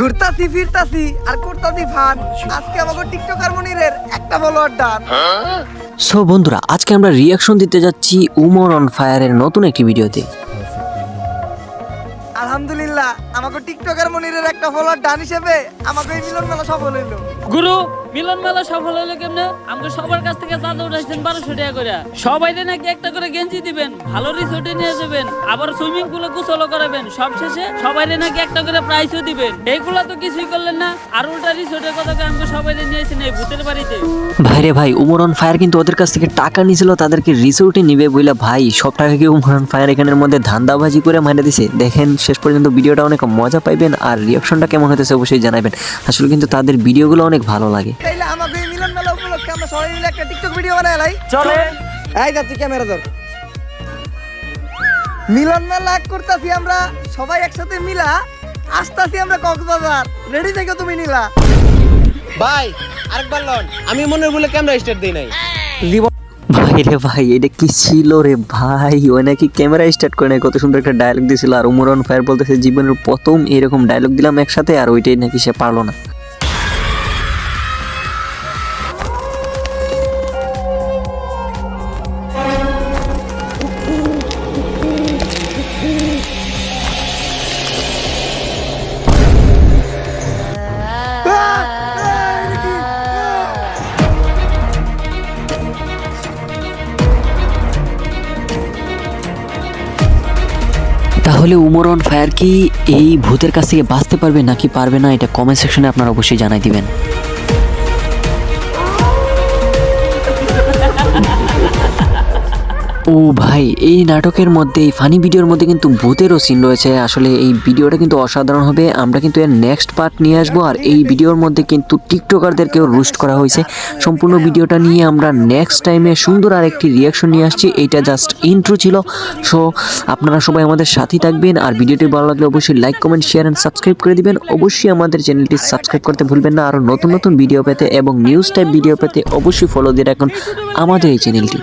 ঘুরতাছি ফিরতাছি আর করতাছি ফান। আজকে আমাকে টিকটকার মনিরের একটা ফলোয়ার ডান। সো বন্ধুরা, আজকে আমরা রিয়াকশন দিতে যাচ্ছি উমর অন ফায়ারের নতুন একটি ভিডিওতে। আলহামদুলিল্লাহ আমাকে টিকটকার মনিরের একটা ফলোয়ার ডান হিসেবে আমাকে এই মিলন মেলা সফল হইলো। গুরু মিলন মেলা সফল হলো কেমনে? আমাকে সবার কাছ থেকে চাঁদা উঠাইছেন 1200 টাকা করে। সবাই নাকি একটা করে গেঞ্জি দিবেন, ভালো রিসোর্টে নিয়ে যাবেন, আবার সুইমিং পুলে গোসলও করাবেন, সবশেষে সবাই নাকি একটা করে প্রাইজও দিবেন। এইগুলা তো কিছুই করলেন না, আর উল্টা রিসোর্টের কথা আমাকে সবাই নিয়েছেন এই ভূতের বাড়িতে। ভাইরে ভাই, উমর অন ফায়ার কিন্তু ওদের কাছ থেকে টাকা নিয়েছিল, তাদেরকে রিসোর্টে নিবে বইলা ভাই সব টাকা কি উমর অন ফায়ার এখানের মধ্যে ধান্দাবাজি করে মাইরে দিছে। দেখেন শেষ পর্যন্ত ভিডিওটা অনেক মজা পাইবেন, আর রিয়াকশনটা কেমন হতেছে অবশ্যই জানাবেন। আসলে কিন্তু তাদের ভিডিওগুলো অনেক ভালো লাগে। তাইলে আমাকে এই মিলন মেলা উপলক্ষে আমরা সবাই মিলে একটা টিকটক ভিডিও বানাই লাই। চলে এই যা তুই ক্যামেরা ধর। মিলন মেলা করতাছি আমরা সবাই একসাথে মিলা, আসতাছি আমরা কক্সবাজার। রেডি থেকো তুমি নীলা। ভাই আরেকবার লন, আমি মনে বলে ক্যামেরা স্টার্ট দেই নাই। ভাইরে ভাই, এটা কি ছিল রে ভাই? ওই নাকি ক্যামেরা স্টার্ট করে নাই, কত সুন্দর একটা ডায়লগ দিয়েছিল। আর উমর অন ফায়ার বলতেছে জীবনের প্রথম এরকম ডায়লগ দিলাম একসাথে, আর ওইটাই নাকি সে পারলো না। তাহলে উমর অন ফায়ার কি এই ভূতের কাছ থেকে বাঁচতে পারবে নাকি পারবে না, এটা কমেন্ট সেকশনে আপনারা অবশ্যই জানাই দিবেন। ও ভাই, এই নাটকের মধ্যে এই ফানি ভিডিওর মধ্যে কিন্তু ভূতেরও সিন রয়েছে। আসলে এই ভিডিওটা কিন্তু অসাধারণ হবে। আমরা কিন্তু এর নেক্সট পার্ট নিয়ে আসবো, আর এই ভিডিওর মধ্যে কিন্তু টিকটকারদেরকেও রোস্ট করা হয়েছে। সম্পূর্ণ ভিডিওটা নিয়ে আমরা নেক্সট টাইমে সুন্দর আর একটি রিয়াকশন নিয়ে আসছি। এইটা জাস্ট ইন্ট্রো ছিল। সো আপনারা সবাই আমাদের সাথেই থাকবেন, আর ভিডিওটি ভালো লাগলে অবশ্যই like comment share and subscribe করে দিবেন। অবশ্যই আমাদের চ্যানেলটি সাবস্ক্রাইব করতে ভুলবেন না। আরও নতুন নতুন ভিডিও পেতে এবং নিউজ টাইপ ভিডিও পেতে অবশ্যই ফলো দিয়ে রাখুন আমাদের এই চ্যানেলটি।